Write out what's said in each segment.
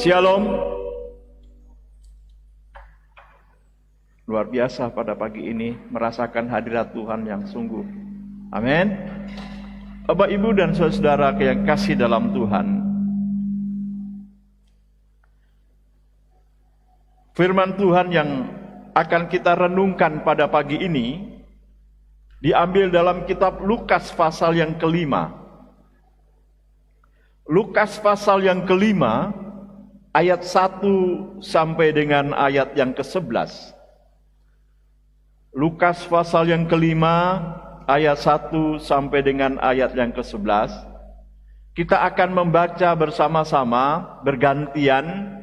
Shalom. Luar biasa pada pagi ini merasakan hadirat Tuhan yang sungguh. Amin. Bapak, Ibu, dan saudara yang kasih dalam Tuhan, firman Tuhan yang akan kita renungkan pada pagi ini diambil dalam kitab Lukas pasal yang kelima. Lukas pasal yang kelima, ayat 1 sampai dengan ayat yang ke-11. Lukas pasal yang kelima, ayat 1 sampai dengan ayat yang ke-11. Kita akan membaca bersama-sama, bergantian.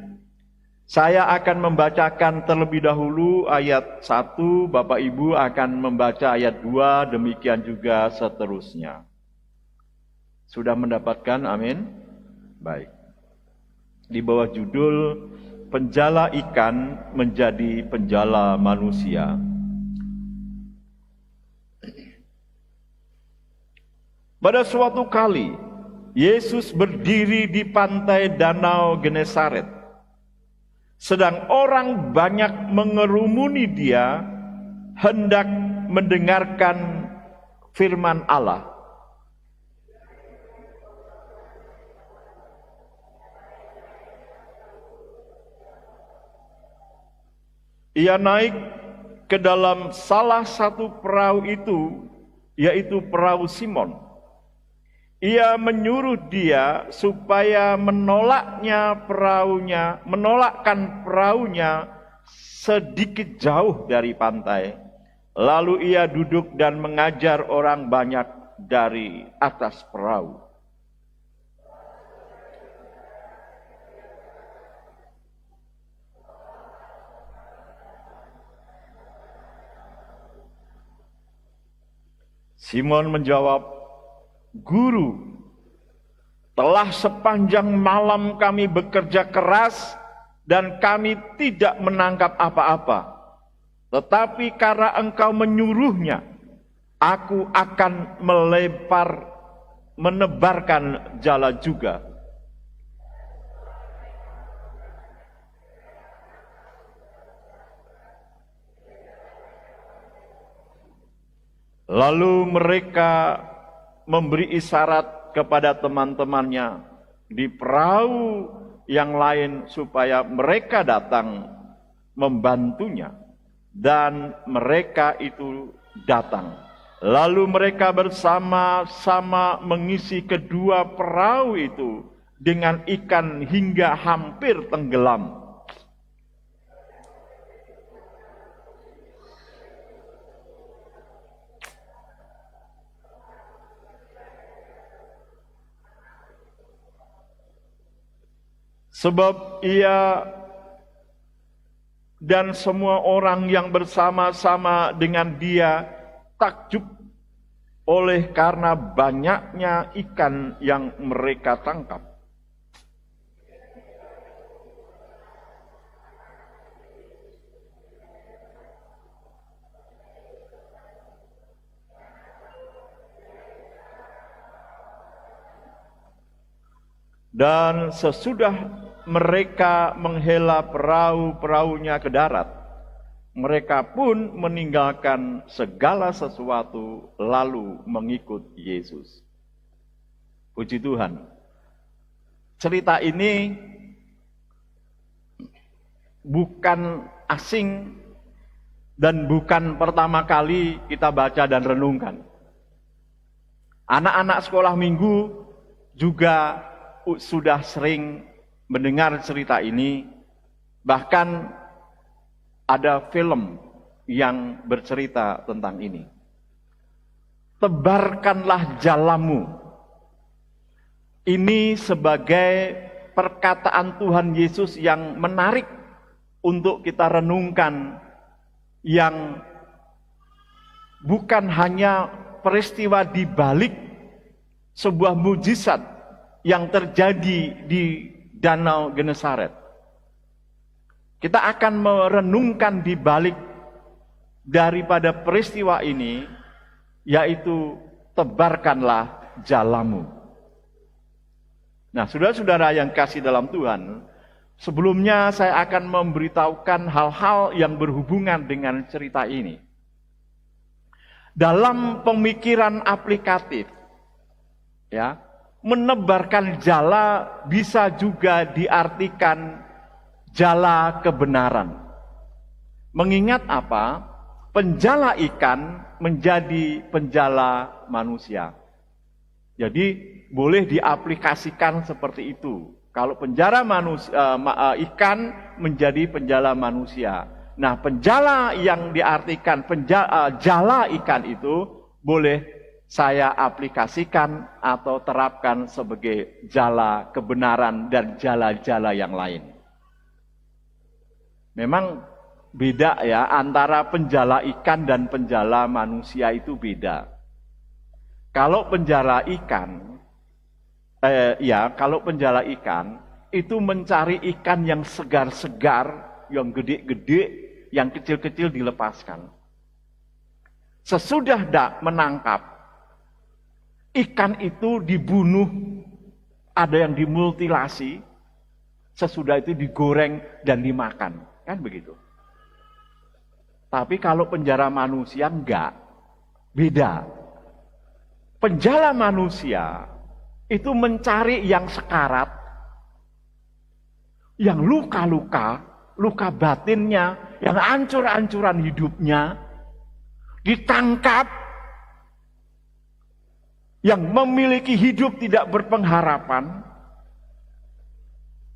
Saya akan membacakan terlebih dahulu ayat 1, Bapak Ibu akan membaca ayat 2, demikian juga seterusnya. Sudah mendapatkan? Amin. Baik. Di bawah judul Penjala Ikan Menjadi Penjala Manusia. Pada suatu kali, Yesus berdiri di pantai Danau Genesaret. Sedang orang banyak mengerumuni dia, hendak mendengarkan firman Allah. Ia naik ke dalam salah satu perahu itu, yaitu perahu Simon. Ia menyuruh dia supaya menolakkan perahunya sedikit jauh dari pantai. Lalu ia duduk dan mengajar orang banyak dari atas perahu. Simon menjawab, "Guru, telah sepanjang malam kami bekerja keras dan kami tidak menangkap apa-apa. Tetapi karena engkau menyuruhnya, aku akan menebarkan jala juga." Lalu mereka memberi isyarat kepada teman-temannya di perahu yang lain supaya mereka datang membantunya. Dan mereka itu datang. Lalu mereka bersama-sama mengisi kedua perahu itu dengan ikan hingga hampir tenggelam. Sebab ia dan semua orang yang bersama-sama dengan dia takjub oleh karena banyaknya ikan yang mereka tangkap. Dan sesudah mereka menghela perahu-perahunya ke darat, mereka pun meninggalkan segala sesuatu lalu mengikut Yesus. Puji Tuhan. Cerita ini bukan asing dan bukan pertama kali kita baca dan renungkan. Anak-anak sekolah minggu juga sudah sering mendengar cerita ini, bahkan ada film yang bercerita tentang ini. Tebarkanlah jalamu. Ini sebagai perkataan Tuhan Yesus yang menarik untuk kita renungkan, yang bukan hanya peristiwa di balik sebuah mujizat yang terjadi di Danau Genesaret. Kita akan merenungkan di balik daripada peristiwa ini, yaitu tebarkanlah jalamu. Nah, saudara-saudara yang kasih dalam Tuhan, Sebelumnya saya akan memberitahukan hal-hal yang berhubungan dengan cerita ini. Dalam pemikiran aplikatif, ya, menebarkan jala bisa juga diartikan jala kebenaran. Mengingat apa? Penjala ikan menjadi penjala manusia. Jadi boleh diaplikasikan seperti itu. Kalau penjala ikan menjadi penjala manusia. Nah, penjala yang diartikan jala ikan itu boleh saya aplikasikan atau terapkan sebagai jala kebenaran dan jala-jala yang lain. Memang beda ya, antara penjala ikan dan penjala manusia itu beda. Kalau penjala ikan, kalau penjala ikan itu mencari ikan yang segar-segar, yang gede-gede, yang kecil-kecil dilepaskan. Sesudah menangkap, ikan itu dibunuh, ada yang dimutilasi, sesudah itu digoreng dan dimakan, kan begitu. Tapi kalau penjala manusia enggak, beda. Penjala manusia itu mencari yang sekarat, yang luka-luka, luka batinnya, yang hancur-hancuran hidupnya, ditangkap, yang memiliki hidup tidak berpengharapan,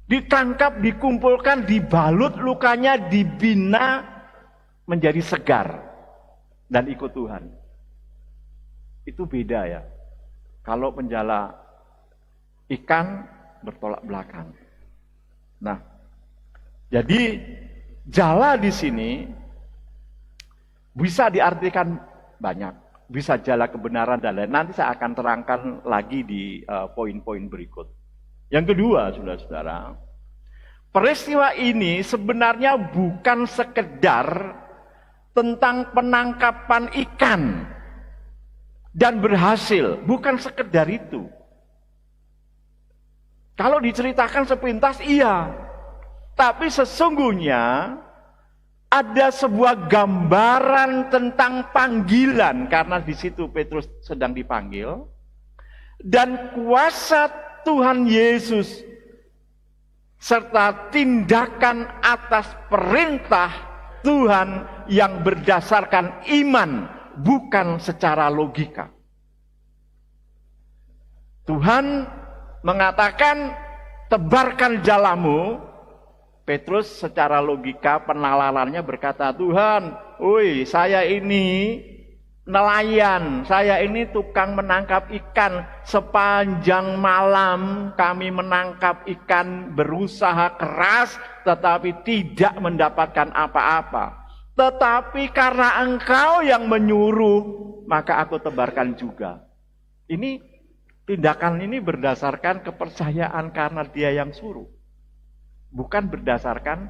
ditangkap, dikumpulkan, dibalut lukanya, dibina, menjadi segar, dan ikut Tuhan. Itu beda ya. Kalau penjala ikan bertolak belakang. Nah, jadi jala di sini bisa diartikan banyak, bisa jala kebenaran dan lain. Nanti saya akan terangkan lagi di poin-poin berikut. Yang kedua, saudara-saudara, peristiwa ini sebenarnya bukan sekedar tentang penangkapan ikan dan berhasil, bukan sekedar itu. Kalau diceritakan sepintas iya, tapi sesungguhnya ada sebuah gambaran tentang panggilan, karena di situ Petrus sedang dipanggil, dan kuasa Tuhan Yesus serta tindakan atas perintah Tuhan yang berdasarkan iman, bukan secara logika. Tuhan mengatakan, tebarkan jalamu. Petrus secara logika penalarannya berkata, Tuhan, saya ini nelayan, saya ini tukang menangkap ikan. Sepanjang malam kami menangkap ikan, berusaha keras, tetapi tidak mendapatkan apa-apa. Tetapi karena engkau yang menyuruh, maka aku tebarkan juga. Ini tindakan ini berdasarkan kepercayaan karena dia yang suruh. Bukan berdasarkan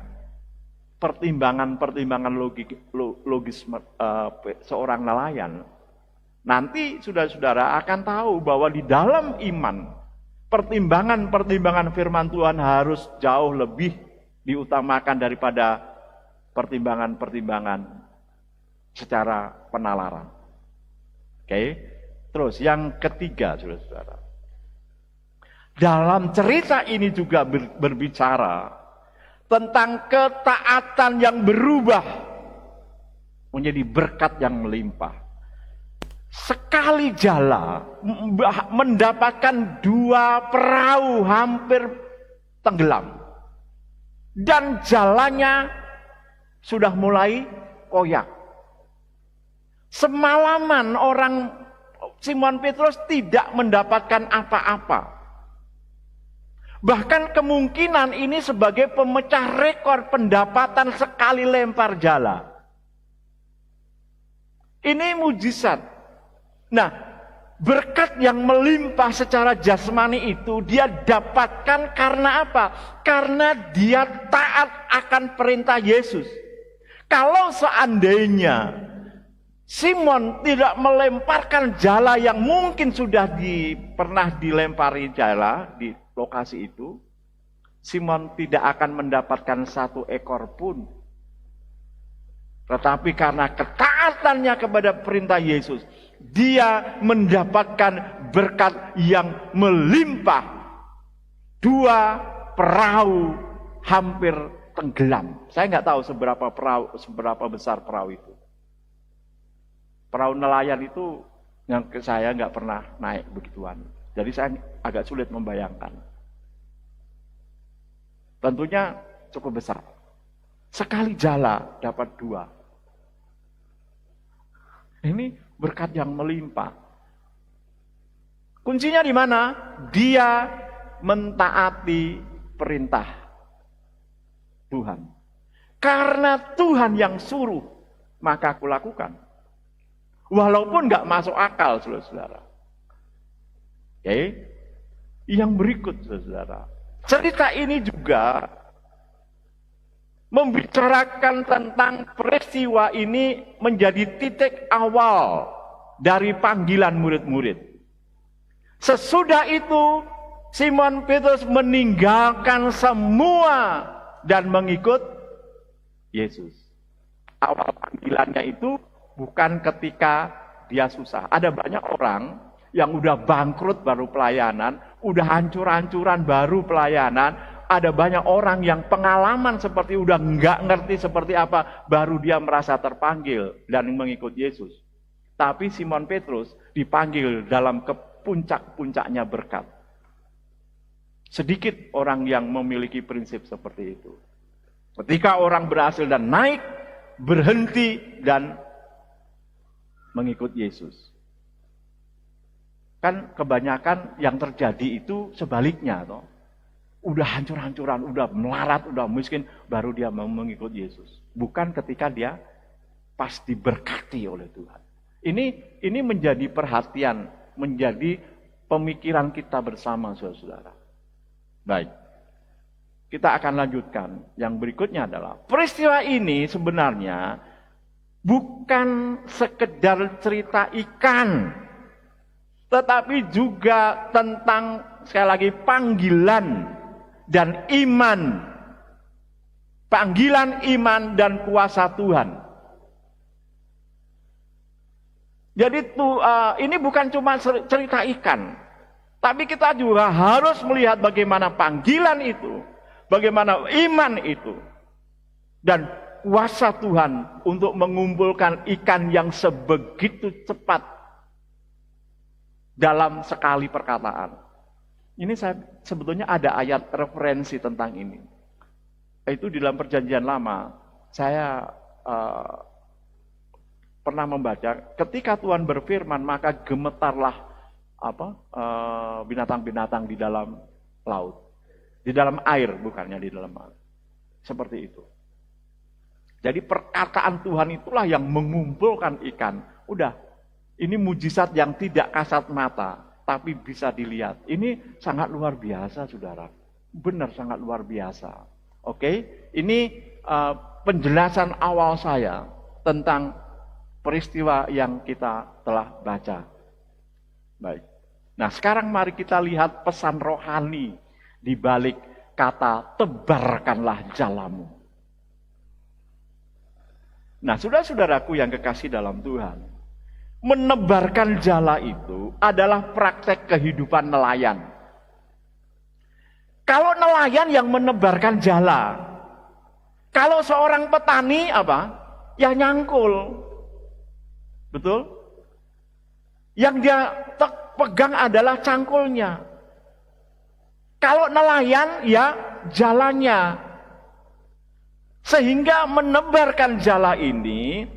pertimbangan-pertimbangan logis seorang nelayan. Nanti saudara-saudara akan tahu bahwa di dalam iman, pertimbangan-pertimbangan firman Tuhan harus jauh lebih diutamakan daripada pertimbangan-pertimbangan secara penalaran. Oke. Terus yang ketiga, saudara-saudara. Dalam cerita ini juga berbicara tentang ketaatan yang berubah menjadi berkat yang melimpah. Sekali jala mendapatkan 2 perahu hampir tenggelam. Dan jalannya sudah mulai koyak. Semalaman orang Simon Petrus tidak mendapatkan apa-apa. Bahkan kemungkinan ini sebagai pemecah rekor pendapatan sekali lempar jala. Ini mujizat. Nah, berkat yang melimpah secara jasmani itu dia dapatkan karena apa? Karena dia taat akan perintah Yesus. Kalau seandainya Simon tidak melemparkan jala yang mungkin sudah pernah dilempari jala di lokasi itu, Simon tidak akan mendapatkan satu ekor pun. Tetapi karena ketaatannya kepada perintah Yesus, dia mendapatkan berkat yang melimpah. 2 perahu hampir tenggelam. Saya nggak tahu seberapa besar perahu itu. Perahu nelayan itu yang saya nggak pernah naik begituan. Jadi saya agak sulit membayangkan. Tentunya cukup besar. Sekali jala dapat 2. Ini berkat yang melimpah. Kuncinya di mana? Dia mentaati perintah Tuhan. Karena Tuhan yang suruh, maka aku lakukan. Walaupun nggak masuk akal, saudara-saudara. Oke? Yang berikut, saudara. Cerita ini juga membicarakan tentang peristiwa ini menjadi titik awal dari panggilan murid-murid. Sesudah itu, Simon Petrus meninggalkan semua dan mengikut Yesus. Awal panggilannya itu bukan ketika dia susah. Ada banyak orang yang udah bangkrut baru pelayanan, udah hancur-hancuran baru pelayanan. Ada banyak orang yang pengalaman seperti udah nggak ngerti seperti apa, baru dia merasa terpanggil dan mengikut Yesus. Tapi Simon Petrus dipanggil dalam kepuncak-puncaknya berkat. Sedikit orang yang memiliki prinsip seperti itu. Ketika orang berhasil dan naik, berhenti dan mengikut Yesus. Kan kebanyakan yang terjadi itu sebaliknya, toh. Udah hancur-hancuran, udah melarat, udah miskin, baru dia mau mengikut Yesus. Bukan ketika dia pas diberkati oleh Tuhan. Ini menjadi perhatian, menjadi pemikiran kita bersama, saudara-saudara. Baik, kita akan lanjutkan. Yang berikutnya adalah peristiwa ini sebenarnya bukan sekedar cerita ikan, tetapi juga tentang, sekali lagi, panggilan dan iman. Panggilan, iman, dan kuasa Tuhan. Jadi ini bukan cuma cerita ikan, tapi kita juga harus melihat bagaimana panggilan itu, bagaimana iman itu, dan kuasa Tuhan untuk mengumpulkan ikan yang sebegitu cepat dalam sekali perkataan. Ini saya sebetulnya ada ayat referensi tentang ini. Itu di dalam Perjanjian Lama. Saya pernah membaca, ketika Tuhan berfirman, maka gemetarlah binatang-binatang di dalam laut. Di dalam air, bukannya di dalam laut. Seperti itu. Jadi perkataan Tuhan itulah yang mengumpulkan ikan. Udah, ini mujizat yang tidak kasat mata, tapi bisa dilihat. Ini sangat luar biasa, saudara. Benar, sangat luar biasa. Oke, ini penjelasan awal saya tentang peristiwa yang kita telah baca. Baik. Nah, sekarang mari kita lihat pesan rohani di balik kata tebarkanlah jalamu. Nah, saudara-saudaraku yang kekasih dalam Tuhan, menebarkan jala itu adalah praktek kehidupan nelayan. Kalau nelayan yang menebarkan jala, kalau seorang petani ya nyangkul. Betul? Yang dia pegang adalah cangkulnya. Kalau nelayan, ya jalannya. Sehingga menebarkan jala ini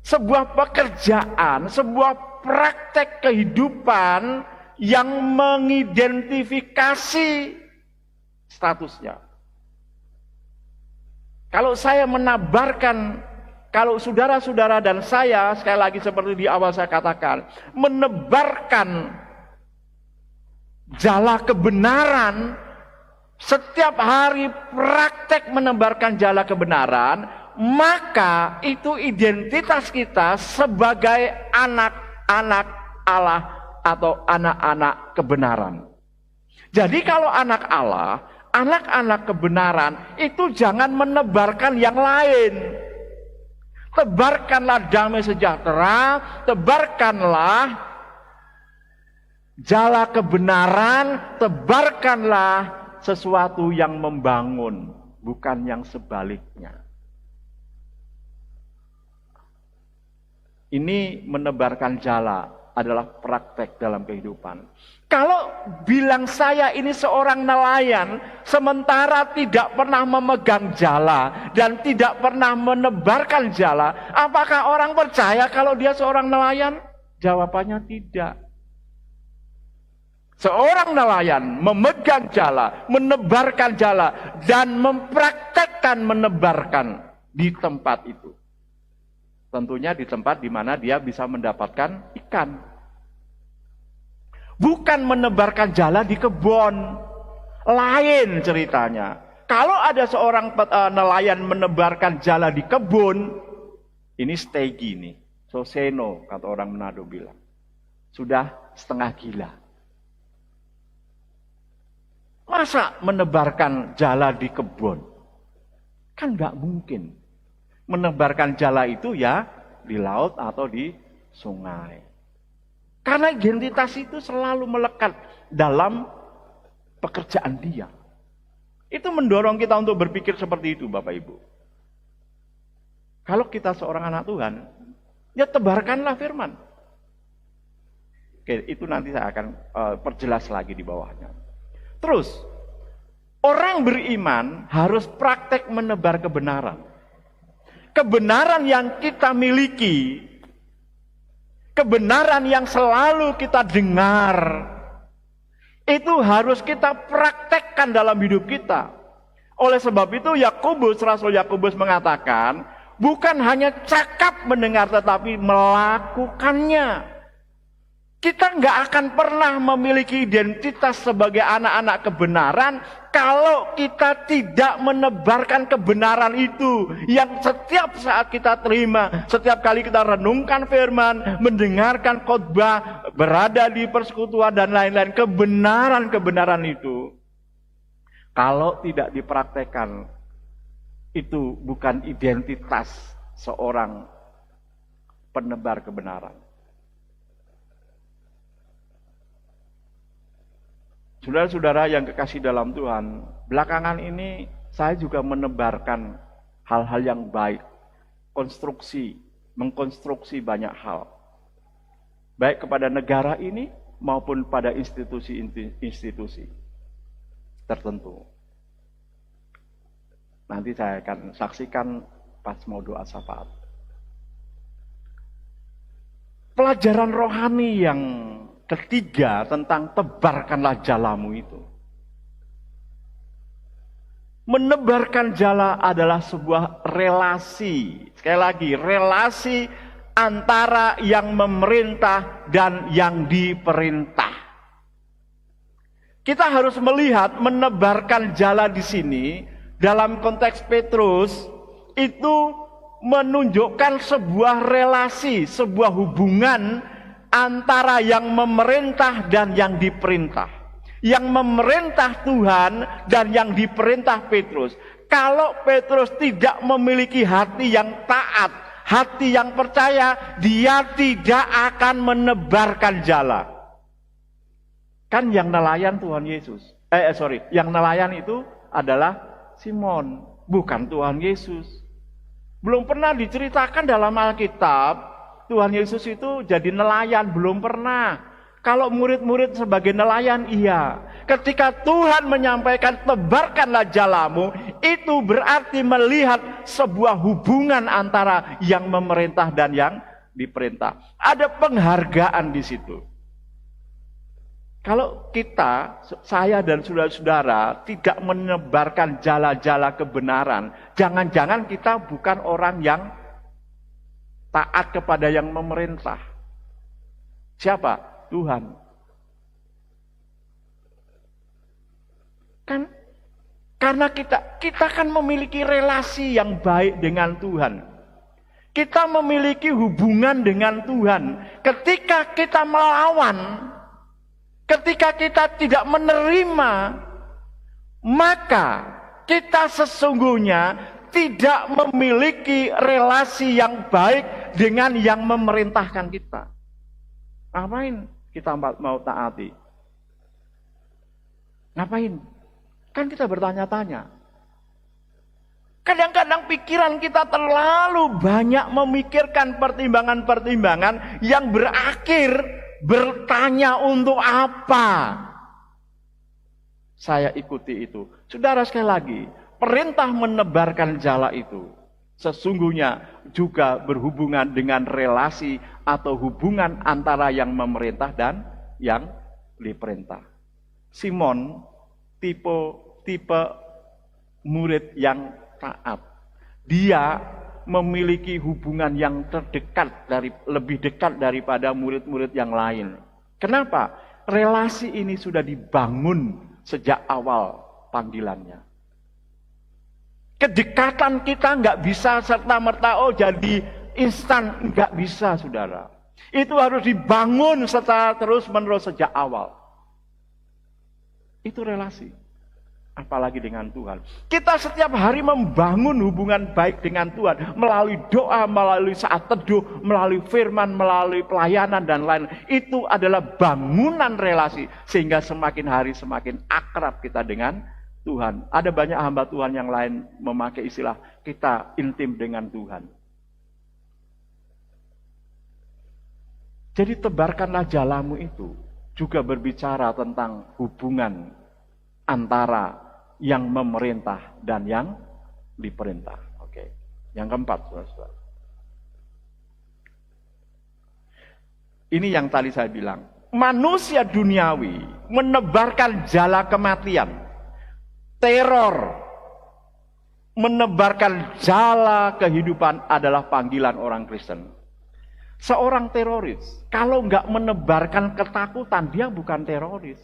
sebuah pekerjaan, sebuah praktek kehidupan yang mengidentifikasi statusnya. Kalau saya menabarkan, kalau saudara-saudara dan saya, sekali lagi seperti di awal saya katakan, menebarkan jala kebenaran, setiap hari praktek menebarkan jala kebenaran, maka itu identitas kita sebagai anak-anak Allah atau anak-anak kebenaran. Jadi kalau anak Allah, anak-anak kebenaran itu jangan menebarkan yang lain. Tebarkanlah damai sejahtera, tebarkanlah jala kebenaran, tebarkanlah sesuatu yang membangun, bukan yang sebaliknya. Ini menebarkan jala adalah praktek dalam kehidupan. Kalau bilang saya ini seorang nelayan, sementara tidak pernah memegang jala dan tidak pernah menebarkan jala, apakah orang percaya kalau dia seorang nelayan? Jawabannya tidak. Seorang nelayan memegang jala, menebarkan jala, dan mempraktekkan menebarkan di tempat itu. Tentunya di tempat di mana dia bisa mendapatkan ikan. Bukan menebarkan jala di kebun. Lain ceritanya. Kalau ada seorang nelayan menebarkan jala di kebun, ini stegi nih. Soseno, kata orang Manado bilang. Sudah setengah gila. Masa menebarkan jala di kebun? Kan nggak mungkin. Menebarkan jala itu ya di laut atau di sungai. Karena identitas itu selalu melekat dalam pekerjaan dia. Itu mendorong kita untuk berpikir seperti itu, Bapak Ibu. Kalau kita seorang anak Tuhan, ya tebarkanlah firman. Oke, itu nanti saya akan perjelas lagi di bawahnya. Terus, orang beriman harus praktek menebar kebenaran. Kebenaran yang kita miliki, kebenaran yang selalu kita dengar, itu harus kita praktekkan dalam hidup kita. Oleh sebab itu Rasul Yakobus mengatakan, bukan hanya cakap mendengar tetapi melakukannya. Kita nggak akan pernah memiliki identitas sebagai anak-anak kebenaran kalau kita tidak menebarkan kebenaran itu yang setiap saat kita terima, setiap kali kita renungkan firman, mendengarkan khotbah, berada di persekutuan dan lain-lain, kebenaran-kebenaran itu kalau tidak dipraktekkan, itu bukan identitas seorang penebar kebenaran. Saudara-saudara yang kekasih dalam Tuhan, belakangan ini saya juga menebarkan hal-hal yang baik, mengkonstruksi banyak hal. Baik kepada negara ini maupun pada institusi-institusi tertentu. Nanti saya akan saksikan pas mau doa syafaat. Pelajaran rohani yang ketiga tentang tebarkanlah jalamu itu. Menebarkan jala adalah sebuah relasi. Sekali lagi, relasi antara yang memerintah dan yang diperintah. Kita harus melihat menebarkan jala di sini dalam konteks Petrus itu menunjukkan sebuah relasi, sebuah hubungan antara yang memerintah dan yang diperintah. Yang memerintah Tuhan dan yang diperintah Petrus. Kalau Petrus tidak memiliki hati yang taat, hati yang percaya, dia tidak akan menebarkan jala. Kan yang nelayan Tuhan Yesus. Yang nelayan itu adalah Simon, bukan Tuhan Yesus. Belum pernah diceritakan dalam Alkitab Tuhan Yesus itu jadi nelayan, belum pernah. Kalau murid-murid sebagai nelayan, iya. Ketika Tuhan menyampaikan tebarkanlah jalamu, itu berarti melihat sebuah hubungan antara yang memerintah dan yang diperintah. Ada penghargaan di situ. Kalau kita, saya dan saudara-saudara tidak menebarkan jala-jala kebenaran, jangan-jangan kita bukan orang yang taat kepada yang memerintah. Siapa? Tuhan. Kan karena kita kan memiliki relasi yang baik dengan Tuhan. Kita memiliki hubungan dengan Tuhan. Ketika kita melawan, ketika kita tidak menerima maka kita sesungguhnya tidak memiliki relasi yang baik dengan yang memerintahkan kita. Ngapain kita mau taati? Ngapain? Kan kita bertanya-tanya. Kadang-kadang pikiran kita terlalu banyak memikirkan pertimbangan-pertimbangan yang berakhir bertanya untuk apa saya ikuti itu. Saudara, sekali lagi, perintah menebarkan jala itu sesungguhnya juga berhubungan dengan relasi atau hubungan antara yang memerintah dan yang diperintah. Simon tipe murid yang taat. Dia memiliki hubungan yang lebih dekat daripada murid-murid yang lain. Kenapa? Relasi ini sudah dibangun sejak awal panggilannya. Kedekatan kita nggak bisa serta-merta jadi instan, nggak bisa, saudara. Itu harus dibangun secara terus-menerus sejak awal. Itu relasi. Apalagi dengan Tuhan. Kita setiap hari membangun hubungan baik dengan Tuhan melalui doa, melalui saat teduh, melalui firman, melalui pelayanan dan lain. Itu adalah bangunan relasi sehingga semakin hari semakin akrab kita dengan Tuhan. Ada banyak hamba Tuhan yang lain memakai istilah kita intim dengan Tuhan. Jadi tebarkanlah jalamu itu juga berbicara tentang hubungan antara yang memerintah dan yang diperintah. Oke. Yang keempat, saudara. Ini yang tadi saya bilang. Manusia duniawi menebarkan jala kematian, teror, menebarkan jala kehidupan adalah panggilan orang Kristen. Seorang teroris, kalau nggak menebarkan ketakutan, dia bukan teroris.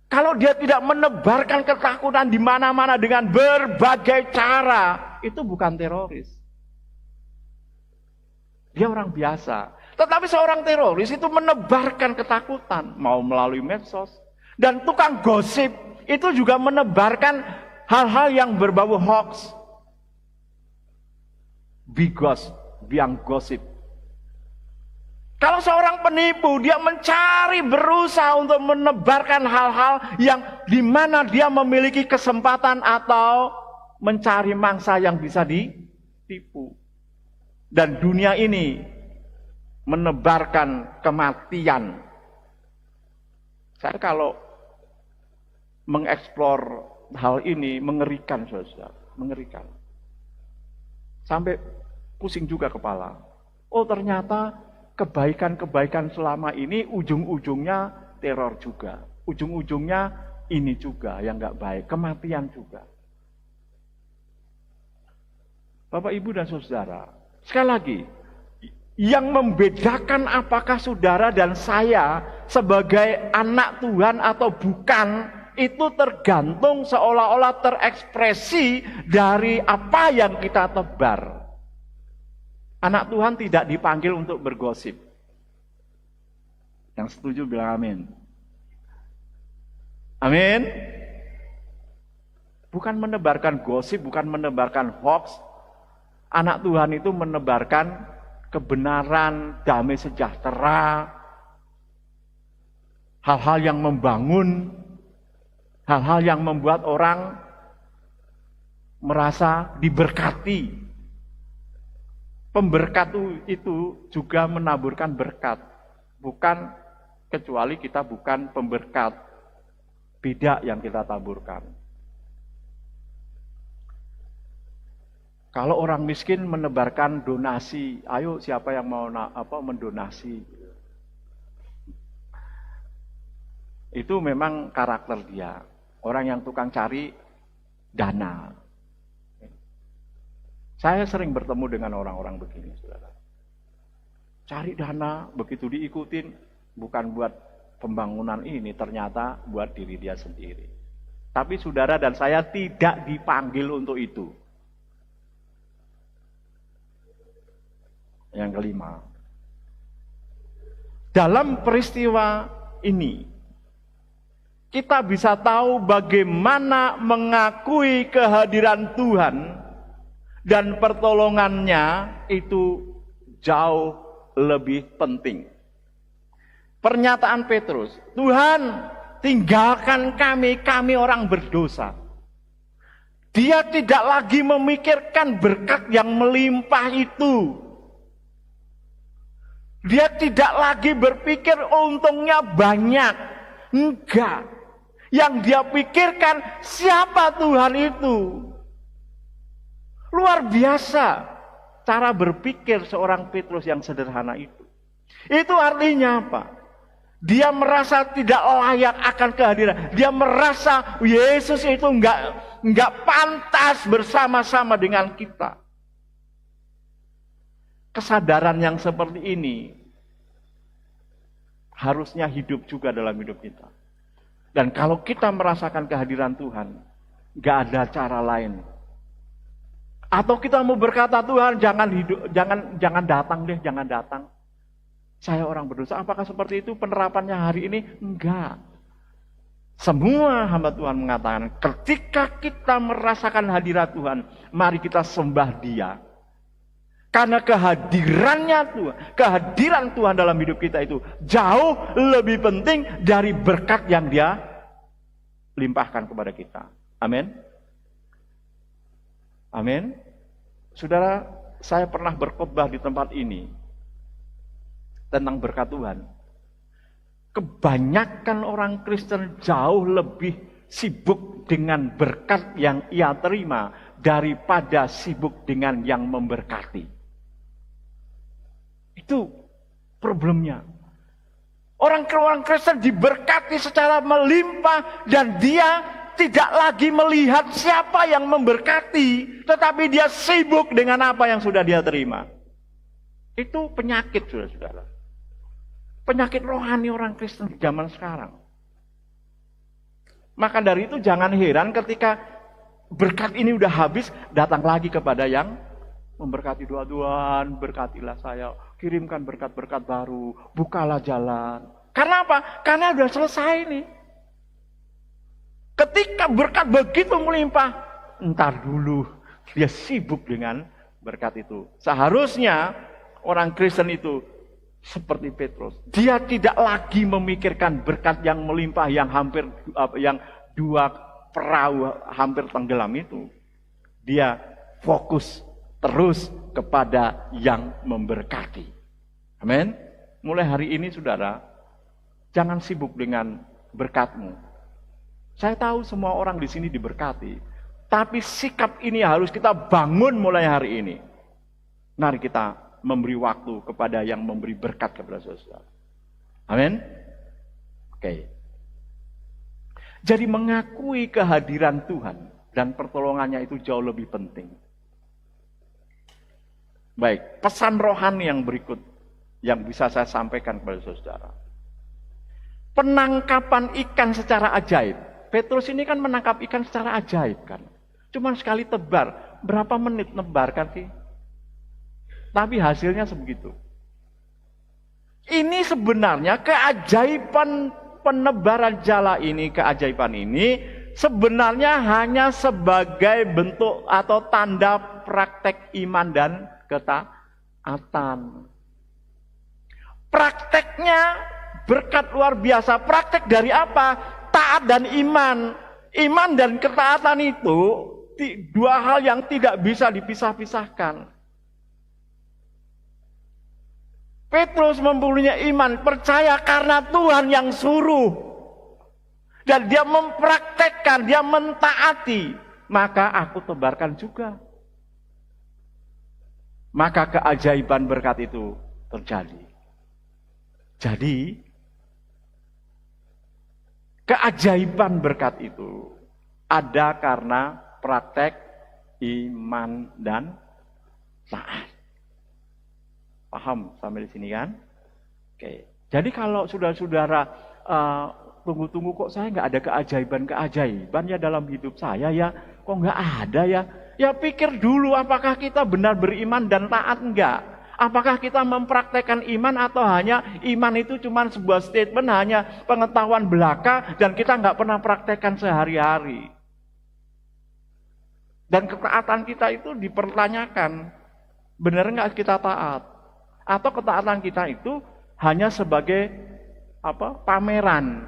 Kalau dia tidak menebarkan ketakutan di mana-mana dengan berbagai cara, itu bukan teroris. Dia orang biasa. Tetapi seorang teroris itu menebarkan ketakutan, mau melalui medsos. Dan tukang gosip itu juga menebarkan hal-hal yang berbau hoax. Bigos, biang gosip. Kalau seorang penipu, dia berusaha untuk menebarkan hal-hal yang di mana dia memiliki kesempatan atau mencari mangsa yang bisa ditipu. Dan dunia ini menebarkan kematian. Saya kalau mengeksplor hal ini mengerikan, saudara, mengerikan. Sampai pusing juga kepala. Oh, ternyata kebaikan-kebaikan selama ini ujung-ujungnya teror juga. Ujung-ujungnya ini juga yang nggak baik, kematian juga. Bapak, Ibu, dan Saudara, sekali lagi, yang membedakan apakah saudara dan saya sebagai anak Tuhan atau bukan, itu tergantung seolah-olah terekspresi dari apa yang kita tebar. Anak Tuhan tidak dipanggil untuk bergosip. Yang setuju bilang amin. Amin. Bukan menebarkan gosip, bukan menebarkan hoax. Anak Tuhan itu menebarkan kebenaran, damai sejahtera, hal-hal yang membangun, hal-hal yang membuat orang merasa diberkati. Pemberkat itu juga menaburkan berkat. Bukan, kecuali kita bukan pemberkat. Beda yang kita taburkan. Kalau orang miskin menebarkan donasi, ayo siapa yang mau mendonasi. Itu memang karakter dia. Orang yang tukang cari dana. Saya sering bertemu dengan orang-orang begini, saudara. Cari dana, begitu diikutin, bukan buat pembangunan ini, ternyata buat diri dia sendiri. Tapi saudara dan saya tidak dipanggil untuk itu. Yang kelima, dalam peristiwa ini, kita bisa tahu bagaimana mengakui kehadiran Tuhan dan pertolongannya itu jauh lebih penting. Pernyataan Petrus, Tuhan tinggalkan kami orang berdosa. Dia tidak lagi memikirkan berkat yang melimpah itu. Dia tidak lagi berpikir untungnya banyak. Enggak. Yang dia pikirkan siapa Tuhan itu. Luar biasa cara berpikir seorang Petrus yang sederhana itu. Itu artinya apa? Dia merasa tidak layak akan kehadiran. Dia merasa Yesus itu enggak pantas bersama-sama dengan kita. Kesadaran yang seperti ini harusnya hidup juga dalam hidup kita. Dan kalau kita merasakan kehadiran Tuhan, enggak ada cara lain. Atau kita mau berkata, Tuhan jangan datang deh, jangan datang. Saya orang berdosa. Apakah seperti itu penerapannya hari ini? Enggak. Semua hamba Tuhan mengatakan, ketika kita merasakan hadirat Tuhan, mari kita sembah Dia. Karena kehadiran Tuhan dalam hidup kita itu jauh lebih penting dari berkat yang Dia limpahkan kepada kita. Amin. Amin. Saudara, saya pernah berkhotbah di tempat ini tentang berkat Tuhan. Kebanyakan orang Kristen jauh lebih sibuk dengan berkat yang ia terima daripada sibuk dengan yang memberkati. Itu problemnya. Orang Kristen diberkati secara melimpah dan dia tidak lagi melihat siapa yang memberkati, tetapi dia sibuk dengan apa yang sudah dia terima. Itu penyakit, saudara-saudara. Penyakit rohani orang Kristen di zaman sekarang. Maka dari itu jangan heran ketika berkat ini udah habis, datang lagi kepada yang memberkati. Tuhan, berkatilah saya, kirimkan berkat-berkat baru, bukalah jalan. Karena apa? Karena udah selesai nih. Ketika berkat begitu melimpah, entar dulu dia sibuk dengan berkat itu. Seharusnya orang Kristen itu seperti Petrus. Dia tidak lagi memikirkan berkat yang melimpah yang dua perahu hampir tenggelam itu. Dia fokus terus kepada yang memberkati. Amin. Mulai hari ini saudara, jangan sibuk dengan berkatmu. Saya tahu semua orang di sini diberkati, tapi sikap ini harus kita bangun mulai hari ini. Mari kita memberi waktu kepada yang memberi berkat kepada saudara. Amin. Oke. Jadi mengakui kehadiran Tuhan dan pertolongannya itu jauh lebih penting. Baik, pesan rohani yang berikut yang bisa saya sampaikan kepada saudara. Penangkapan ikan secara ajaib. Petrus ini kan menangkap ikan secara ajaib kan. Cuman sekali tebar, berapa menit nebar kan sih? Tapi hasilnya sebegitu. Ini sebenarnya keajaiban penebaran jala ini, keajaiban ini sebenarnya hanya sebagai bentuk atau tanda praktek iman dan ketaatan. Prakteknya berkat luar biasa. Praktek dari apa? Taat dan iman. Iman dan ketaatan itu dua hal yang tidak bisa dipisah-pisahkan. Petrus mempunyai iman, percaya karena Tuhan yang suruh. Dan dia mempraktekkan, dia mentaati. Maka aku tebarkan juga. Maka keajaiban berkat itu terjadi. Jadi, keajaiban berkat itu ada karena praktek iman dan taat. Paham sampai di sini kan? Oke. Jadi kalau saudara-saudara tunggu-tunggu kok saya nggak ada keajaiban ya dalam hidup saya ya, kok nggak ada ya? Ya pikir dulu apakah kita benar beriman dan taat enggak? Apakah kita mempraktekkan iman atau hanya iman itu cuma sebuah statement, hanya pengetahuan belaka dan kita nggak pernah praktekkan sehari-hari. Dan ketaatan kita itu dipertanyakan, benar nggak kita taat? Atau ketaatan kita itu hanya sebagai pameran,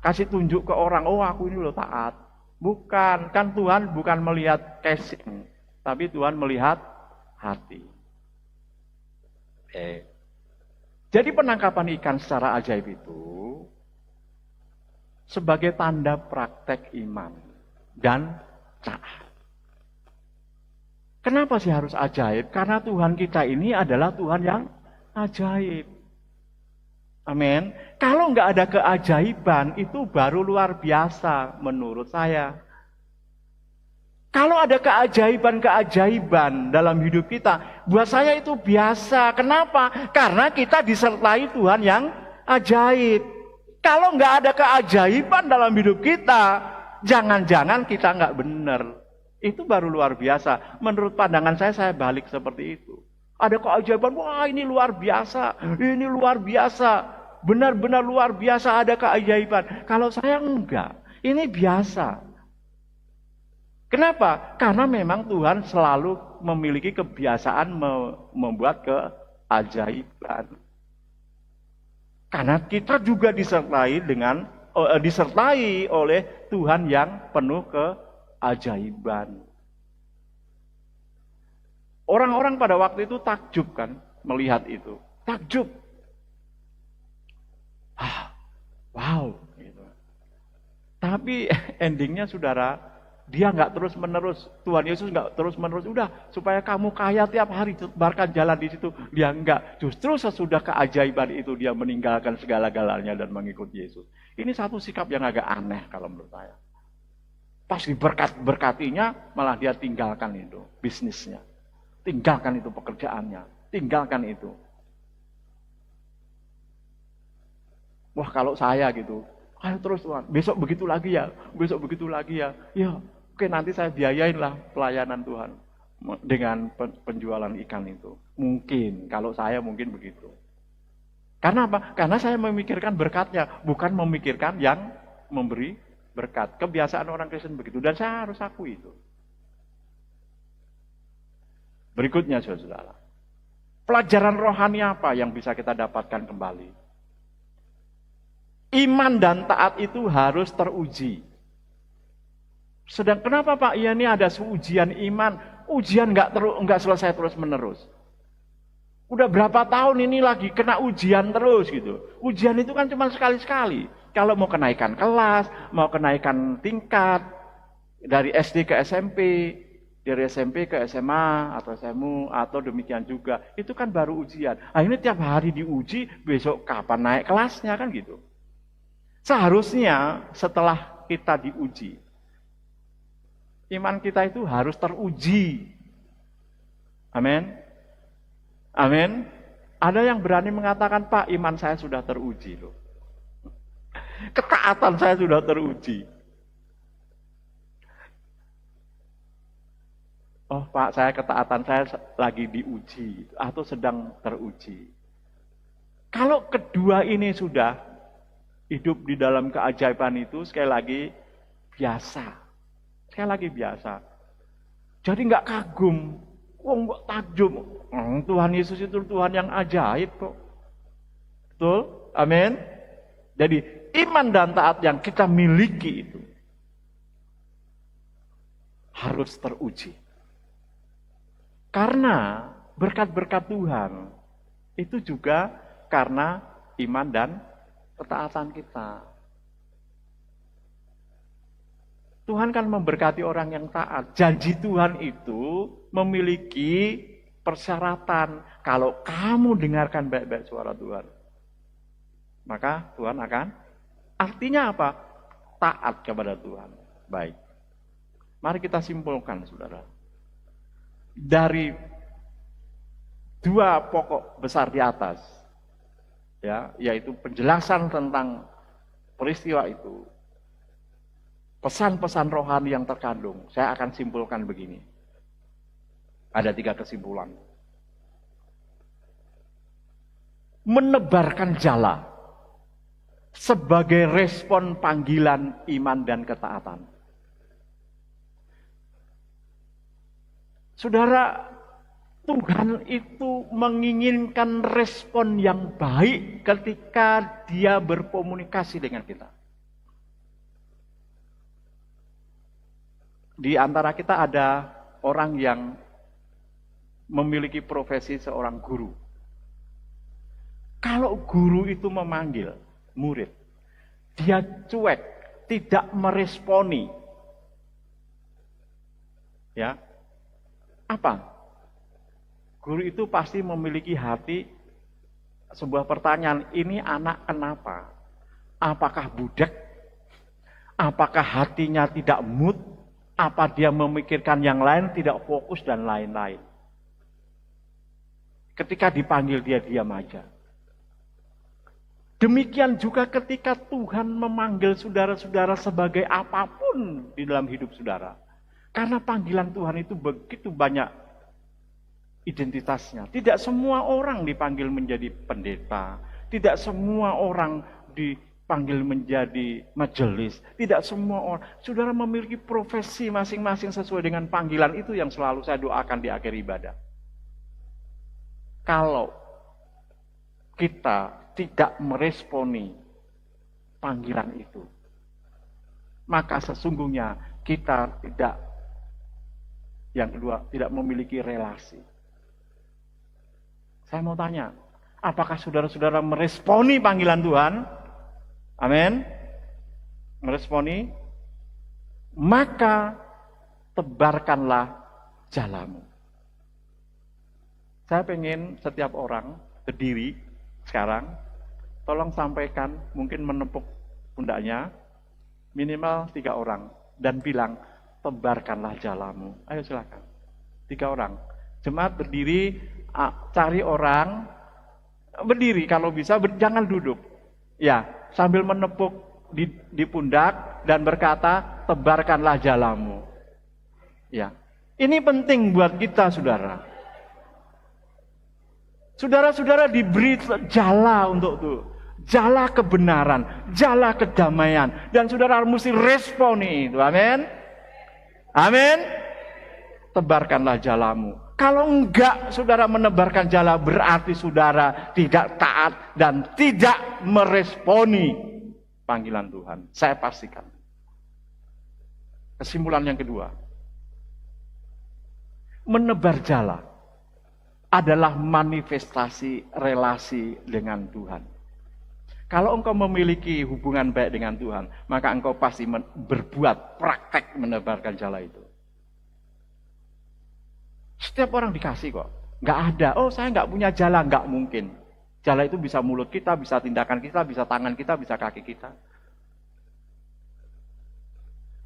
kasih tunjuk ke orang, oh aku ini loh taat. Bukan, kan Tuhan bukan melihat casing, tapi Tuhan melihat hati. Jadi penangkapan ikan secara ajaib itu sebagai tanda praktek iman dan taat. Kenapa sih harus ajaib? Karena Tuhan kita ini adalah Tuhan yang ajaib. Amin. Kalau nggak ada keajaiban, itu baru luar biasa menurut saya. Kalau ada keajaiban-keajaiban dalam hidup kita, buat saya itu biasa. Kenapa? Karena kita disertai Tuhan yang ajaib. Kalau nggak ada keajaiban dalam hidup kita, jangan-jangan kita nggak benar. Itu baru luar biasa. Menurut pandangan saya balik seperti itu. Ada keajaiban, wah ini luar biasa, ini luar biasa, benar-benar luar biasa ada keajaiban. Kalau saya enggak, ini biasa. Kenapa? Karena memang Tuhan selalu memiliki kebiasaan membuat keajaiban. Karena kita juga disertai oleh Tuhan yang penuh keajaiban. Orang-orang pada waktu itu takjub kan, melihat itu. Takjub. Wow. Gitu. Tapi endingnya saudara, dia nggak terus-menerus. Tuhan Yesus nggak terus-menerus. Udah, supaya kamu kaya tiap hari, sebarkan jalan di situ. Dia nggak. Justru sesudah keajaiban itu, dia meninggalkan segala-galanya dan mengikut Yesus. Ini satu sikap yang agak aneh kalau menurut saya. Pas diberkatinya, malah dia tinggalkan itu, bisnisnya. Tinggalkan itu pekerjaannya, tinggalkan itu. Wah kalau saya gitu, ayo terus Tuhan, besok begitu lagi ya, besok begitu lagi ya. Ya, oke nanti saya biayain lah pelayanan Tuhan dengan penjualan ikan itu. Mungkin, kalau saya mungkin begitu. Karena apa? Karena saya memikirkan berkatnya, bukan memikirkan yang memberi berkat. Kebiasaan orang Kristen begitu, dan saya harus akui itu. Berikutnya saudara, pelajaran rohani apa yang bisa kita dapatkan kembali? Iman dan taat itu harus teruji. Sedang kenapa Pak? Ya ini ada ujian iman, ujian nggak selesai terus menerus. Udah berapa tahun ini lagi kena ujian terus gitu. Ujian itu kan cuma sekali-sekali. Kalau mau kenaikan kelas, mau kenaikan tingkat dari SD ke SMP. Dari SMP ke SMA atau SMU atau demikian juga. Itu kan baru ujian. Nah ini tiap hari diuji, besok kapan naik kelasnya kan gitu. Seharusnya setelah kita diuji, iman kita itu harus teruji. Amin. Amin. Ada yang berani mengatakan, Pak, iman saya sudah teruji loh. Ketaatan saya sudah teruji. Oh Pak, ketaatan saya lagi diuji atau sedang teruji. Kalau kedua ini sudah hidup di dalam keajaiban itu, sekali lagi biasa. Sekali lagi biasa. Jadi nggak kagum, nggak takjub. Tuhan Yesus itu Tuhan yang ajaib kok. Betul? Amin. Jadi iman dan taat yang kita miliki itu harus teruji. Karena berkat-berkat Tuhan itu juga karena iman dan ketaatan kita. Tuhan kan memberkati orang yang taat. Janji Tuhan itu memiliki persyaratan. Kalau kamu dengarkan baik-baik suara Tuhan, maka Tuhan akan, artinya apa? Taat kepada Tuhan. Baik. Mari kita simpulkan, saudara. Dari dua pokok besar di atas, ya, yaitu penjelasan tentang peristiwa itu, pesan-pesan rohani yang terkandung, saya akan simpulkan begini. Ada 3 kesimpulan. menebarkan jala sebagai respon panggilan iman dan ketaatan. Saudara, Tuhan itu menginginkan respon yang baik ketika Dia berkomunikasi dengan kita. Di antara kita ada orang yang memiliki profesi seorang guru. Kalau guru itu memanggil murid, dia cuek, tidak meresponi. Ya. Apa? Guru itu pasti memiliki hati sebuah pertanyaan, ini anak kenapa? Apakah budak? Apakah hatinya tidak mood? Apa dia memikirkan yang lain, tidak fokus dan lain-lain? Ketika dipanggil dia diam aja. Demikian juga ketika Tuhan memanggil saudara-saudara sebagai apapun di dalam hidup saudara. Karena panggilan Tuhan itu begitu banyak identitasnya. Tidak semua orang dipanggil menjadi pendeta. Tidak semua orang dipanggil menjadi majelis. Tidak semua orang. Saudara memiliki profesi masing-masing sesuai dengan panggilan itu yang selalu saya doakan di akhir ibadah. Kalau kita tidak meresponi panggilan itu, maka sesungguhnya kita tidak, yang kedua, tidak memiliki relasi. Saya mau tanya, apakah saudara-saudara meresponi panggilan Tuhan? Amin. Meresponi, maka tebarkanlah jalamu. Saya pengen setiap orang berdiri sekarang, tolong sampaikan, mungkin menepuk pundaknya, minimal 3 orang, dan bilang, tebarkanlah jalamu. Ayo silakan. 3 orang. Jemaat berdiri, cari orang, berdiri kalau bisa, jangan duduk. Ya, sambil menepuk di pundak dan berkata, tebarkanlah jalamu. Ya, ini penting buat kita, saudara. Saudara-saudara diberi jala untuk itu. Jala kebenaran, jala kedamaian. Dan saudara mesti responi itu. Amin. Amin. Tebarkanlah jalamu. Kalau enggak saudara menebarkan jala, berarti saudara tidak taat dan tidak meresponi panggilan Tuhan. Saya pastikan. Kesimpulan yang kedua. Menebar jala adalah manifestasi relasi dengan Tuhan. Kalau engkau memiliki hubungan baik dengan Tuhan, maka engkau pasti berbuat praktek menebarkan jala itu. Setiap orang dikasih kok. Nggak ada, oh saya nggak punya jala, nggak mungkin. Jala itu bisa mulut kita, bisa tindakan kita, bisa tangan kita, bisa kaki kita.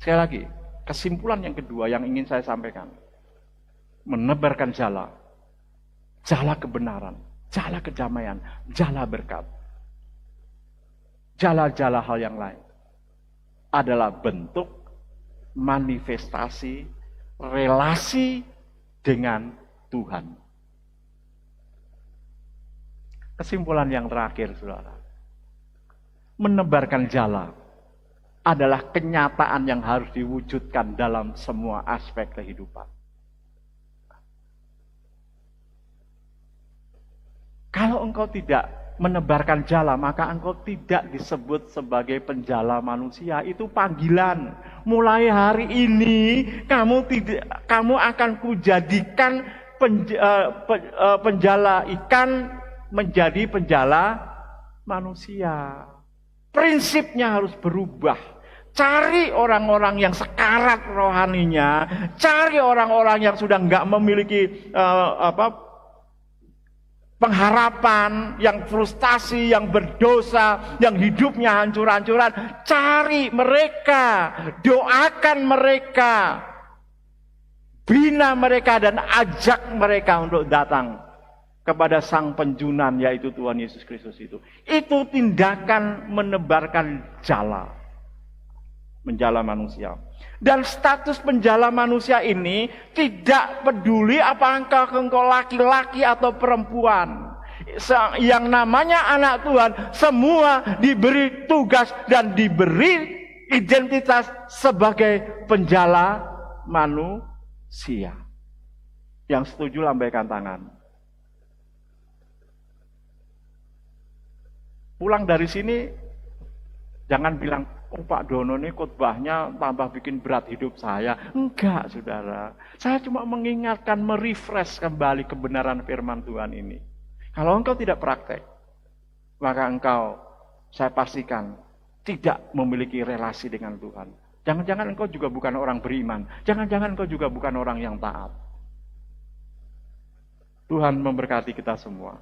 Sekali lagi, kesimpulan yang kedua yang ingin saya sampaikan. Menebarkan jala. Jala kebenaran, jala kedamaian, jala berkat. Jala-jala hal yang lain adalah bentuk manifestasi relasi dengan Tuhan. Kesimpulan yang terakhir, saudara. Menebarkan jala adalah kenyataan yang harus diwujudkan dalam semua aspek kehidupan. Kalau engkau tidak menebarkan jala, maka engkau tidak disebut sebagai penjala manusia. Itu panggilan. Mulai hari ini kamu akan kujadikan penjala ikan menjadi penjala manusia. Prinsipnya harus berubah. Cari orang-orang yang sekarat rohaninya, cari orang-orang yang sudah nggak memiliki pengharapan, yang frustasi, yang berdosa, yang hidupnya hancur-hancuran. Cari mereka, doakan mereka, bina mereka dan ajak mereka untuk datang kepada Sang Penjunan, yaitu Tuhan Yesus Kristus itu. Itu tindakan menebarkan jala, menjala manusia. Dan status penjala manusia ini tidak peduli apakah engkau laki-laki atau perempuan. yang namanya anak Tuhan semua diberi tugas dan diberi identitas sebagai penjala manusia. Yang setuju lambaikan tangan. Pulang dari sini, jangan bilang, oh Pak Dono ini khotbahnya tambah bikin berat hidup saya. Enggak, saudara. Saya cuma mengingatkan, merefresh kembali kebenaran firman Tuhan ini. Kalau engkau tidak praktek, maka engkau, saya pastikan, tidak memiliki relasi dengan Tuhan. Jangan-jangan engkau juga bukan orang beriman. Jangan-jangan engkau juga bukan orang yang taat. Tuhan memberkati kita semua.